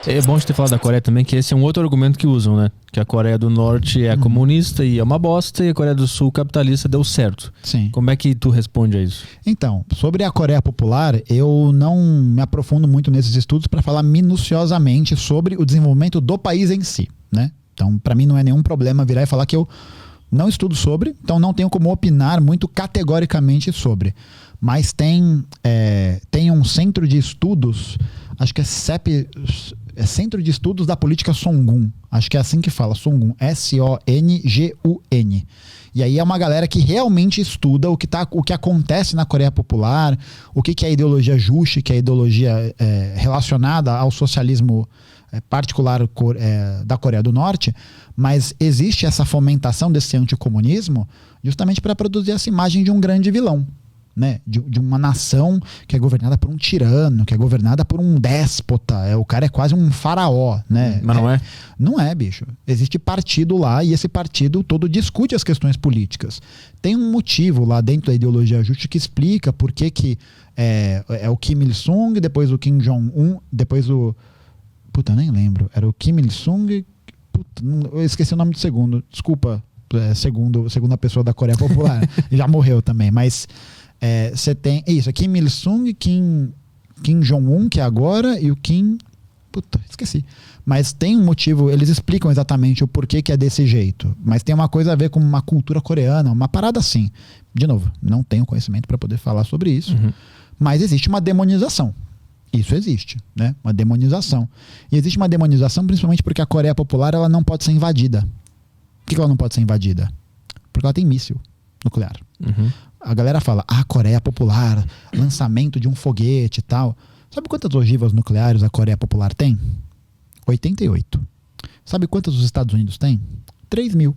É bom ter falado da Coreia também, que esse é um outro argumento que usam, né? Que a Coreia do Norte é comunista e é uma bosta, e a Coreia do Sul capitalista deu certo. Sim. Como é que tu responde a isso? Então, sobre a Coreia Popular, eu não me aprofundo muito nesses estudos para falar minuciosamente sobre o desenvolvimento do país em si, né? Então, para mim não é nenhum problema virar e falar que eu não estudo sobre, então não tenho como opinar muito categoricamente sobre. Mas tem um centro de estudos, acho que é Centro de Estudos da Política Songun. Acho que é assim que fala, Songun. S-O-N-G-U-N. E aí é uma galera que realmente estuda o que acontece na Coreia Popular, o que é a ideologia Juche, que é a ideologia relacionada ao socialismo particular da Coreia do Norte, mas existe essa fomentação desse anticomunismo justamente para produzir essa imagem de um grande vilão. Né? De uma nação que é governada por um tirano, que é governada por um déspota. O cara é quase um faraó, né? Mas não é? Não é, bicho. Existe partido lá e esse partido todo discute as questões políticas. Tem um motivo lá dentro da ideologia Juche que explica por que é o Kim Il-sung, depois o Kim Jong-un, depois o... Puta, nem lembro. Era o Kim Il-sung... Puta, eu esqueci o nome do segundo. Desculpa, segunda pessoa da Coreia Popular. Já morreu também, mas... Você tem isso, Kim Il-sung, Kim Jong-un, que é agora, e o Kim... Puta, esqueci. Mas tem um motivo, eles explicam exatamente o porquê que é desse jeito. Mas tem uma coisa a ver com uma cultura coreana, uma parada assim. De novo, não tenho conhecimento para poder falar sobre isso. Uhum. Mas existe uma demonização. Isso existe, né? Uma demonização. E existe uma demonização principalmente porque a Coreia Popular ela não pode ser invadida. Por que ela não pode ser invadida? Porque ela tem míssil nuclear. Uhum. A galera fala, Coreia Popular, lançamento de um foguete e tal. Sabe quantas ogivas nucleares a Coreia Popular tem? 88. Sabe quantas os Estados Unidos têm? 3.000.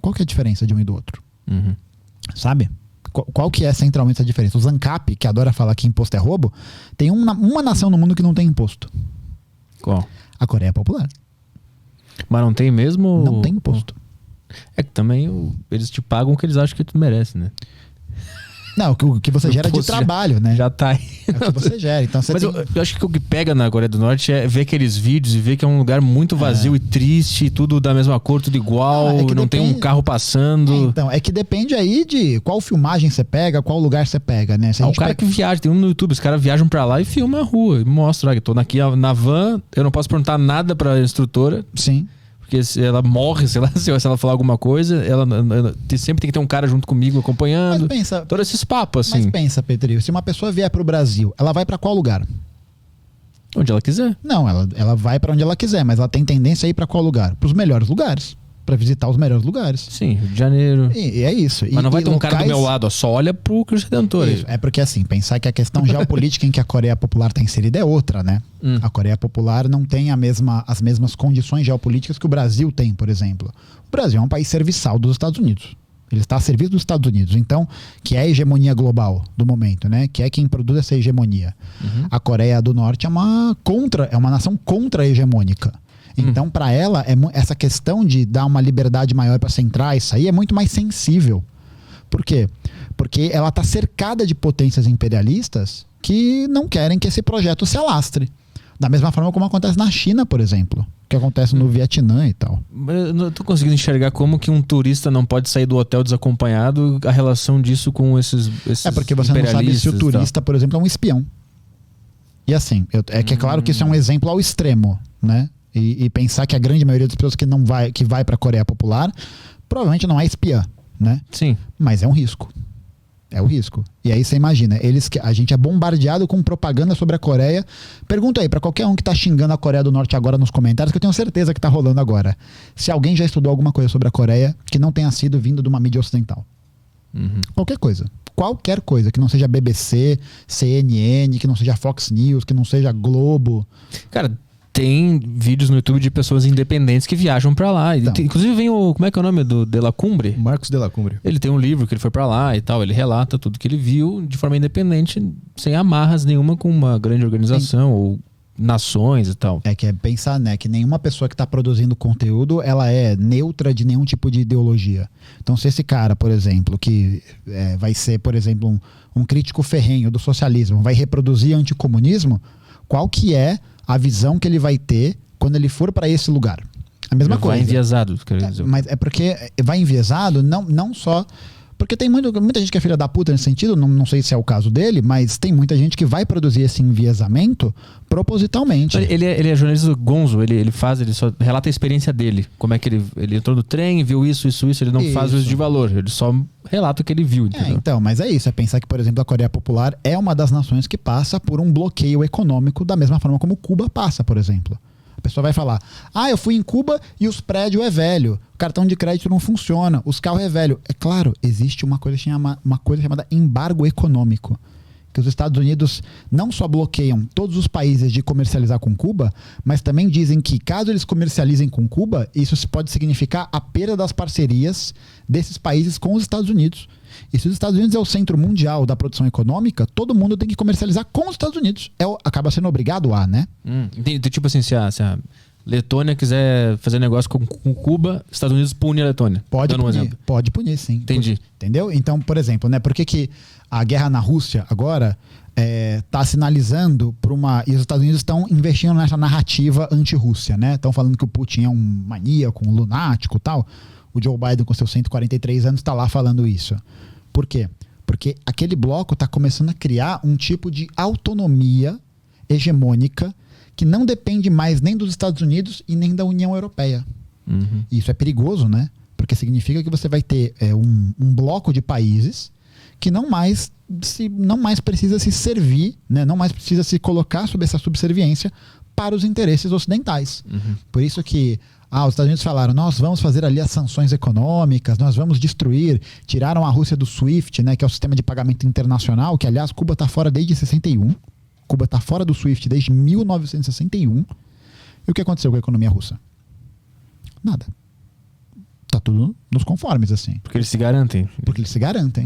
Qual que é a diferença de um e do outro? Uhum. Sabe? Qual que é centralmente a diferença? Os ANCAP, que adora falar que imposto é roubo, tem uma nação no mundo que não tem imposto. Qual? A Coreia Popular. Mas não tem mesmo? Não tem imposto. É que também eles te pagam o que eles acham que tu merece, né? Não, o que você gera de trabalho, né? Já tá aí. É o que você gera. Então você Mas tem... eu acho que o que pega na Coreia do Norte é ver aqueles vídeos e ver que é um lugar muito vazio e triste, tudo da mesma cor, tudo igual, não tem um carro passando. Então, é que depende aí de qual filmagem você pega, qual lugar você pega, né? O cara que viaja, tem um no YouTube, os caras viajam pra lá e filmam a rua, e mostram, que tô aqui na van, eu não posso perguntar nada pra instrutora. Sim. Porque se ela morre, sei lá, se ela falar alguma coisa, ela sempre tem que ter um cara junto comigo acompanhando. Mas pensa, todos esses papos, assim. Mas pensa, Petri, se uma pessoa vier pro Brasil, ela vai pra qual lugar? Onde ela quiser. Não, ela vai pra onde ela quiser, mas ela tem tendência a ir pra qual lugar? Pros melhores lugares. Pra visitar os melhores lugares. Sim, Rio de Janeiro. E é isso. Mas não vai ter um cara do meu lado, só olha pro Cristo Redentor. Isso. É porque assim, pensar que a questão geopolítica em que a Coreia Popular está inserida é outra, né? A Coreia Popular não tem as mesmas condições geopolíticas que o Brasil tem, por exemplo. O Brasil é um país serviçal dos Estados Unidos. Ele está a serviço dos Estados Unidos, então, que é a hegemonia global do momento, né? Que é quem produz essa hegemonia. A Coreia do Norte é uma nação contra-hegemônica. Então, para ela, essa questão de dar uma liberdade maior para centrar isso aí é muito mais sensível. Por quê? Porque ela está cercada de potências imperialistas que não querem que esse projeto se alastre. Da mesma forma como acontece na China, por exemplo. Que acontece no Vietnã e tal. Eu não tô conseguindo enxergar como que um turista não pode sair do hotel desacompanhado, a relação disso com esses porque você não sabe se o turista, por exemplo, é um espião. E assim, é claro que isso é um exemplo ao extremo, né? E pensar que a grande maioria das pessoas que vai para a Coreia Popular provavelmente não é espiã, né? Sim. Mas é um risco. É o risco. E aí você imagina, a gente é bombardeado com propaganda sobre a Coreia. Pergunta aí para qualquer um que tá xingando a Coreia do Norte agora nos comentários, que eu tenho certeza que tá rolando agora. Se alguém já estudou alguma coisa sobre a Coreia que não tenha sido vindo de uma mídia ocidental. Qualquer coisa. Qualquer coisa, que não seja BBC, CNN, que não seja Fox News, que não seja Globo. Cara, tem vídeos no YouTube de pessoas independentes que viajam pra lá. Então. Inclusive vem como é que é o nome do De La Cumbre? Marcos De La Cumbre. Ele tem um livro que ele foi pra lá e tal, ele relata tudo que ele viu de forma independente, sem amarras nenhuma com uma grande organização ou nações e tal. É que é pensar, né, que nenhuma pessoa que está produzindo conteúdo, ela é neutra de nenhum tipo de ideologia. Então, se esse cara, por exemplo, que vai ser, por exemplo, um crítico ferrenho do socialismo, vai reproduzir anticomunismo, qual que é a visão que ele vai ter quando ele for para esse lugar. A mesma coisa. Vai enviesado, quer dizer. Mas é porque vai enviesado não só... Porque tem muita gente que é filha da puta nesse sentido, não sei se é o caso dele, mas tem muita gente que vai produzir esse enviesamento propositalmente. Ele é jornalista gonzo, ele só relata a experiência dele. Como é que ele entrou no trem, viu isso, ele não faz juízo de valor, ele só relata o que ele viu, entendeu? Então, mas é isso, é pensar que, por exemplo, a Coreia Popular é uma das nações que passa por um bloqueio econômico da mesma forma como Cuba passa, por exemplo. A pessoa vai falar, eu fui em Cuba e os prédios é velho, o cartão de crédito não funciona, os carros é velho. É claro, existe uma coisa chamada embargo econômico, que os Estados Unidos não só bloqueiam todos os países de comercializar com Cuba, mas também dizem que caso eles comercializem com Cuba, isso pode significar a perda das parcerias desses países com os Estados Unidos. E se os Estados Unidos é o centro mundial da produção econômica, todo mundo tem que comercializar com os Estados Unidos. Acaba sendo obrigado a, né? Tipo assim, se a Letônia quiser fazer negócio com Cuba, os Estados Unidos pune a Letônia. Pode punir, sim. Entendi. Entendeu? Então, por exemplo, né, por que a guerra na Rússia agora está sinalizando para uma... E os Estados Unidos estão investindo nessa narrativa anti-Rússia, né? Estão falando que o Putin é um maníaco, um lunático e tal. O Joe Biden, com seus 143 anos, está lá falando isso. Por quê? Porque aquele bloco está começando a criar um tipo de autonomia hegemônica que não depende mais nem dos Estados Unidos e nem da União Europeia. Uhum. Isso é perigoso, né? Porque significa que você vai ter um bloco de países que não mais precisa se servir, né? Não mais precisa se colocar sob essa subserviência para os interesses ocidentais. Uhum. Por isso que os Estados Unidos falaram, nós vamos fazer ali as sanções econômicas, nós vamos destruir, tiraram a Rússia do SWIFT, né, que é o sistema de pagamento internacional, que aliás Cuba está fora desde 61. Cuba está fora do SWIFT desde 1961. E o que aconteceu com a economia russa? Nada. Tá tudo nos conformes, assim. Porque eles se garantem.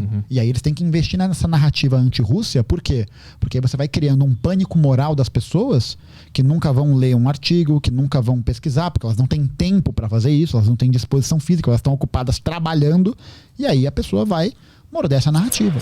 Uhum. E aí eles têm que investir nessa narrativa anti-Rússia. Por quê? Porque aí você vai criando um pânico moral das pessoas que nunca vão ler um artigo, que nunca vão pesquisar, porque elas não têm tempo para fazer isso, elas não têm disposição física, elas estão ocupadas trabalhando. E aí a pessoa vai morder essa narrativa.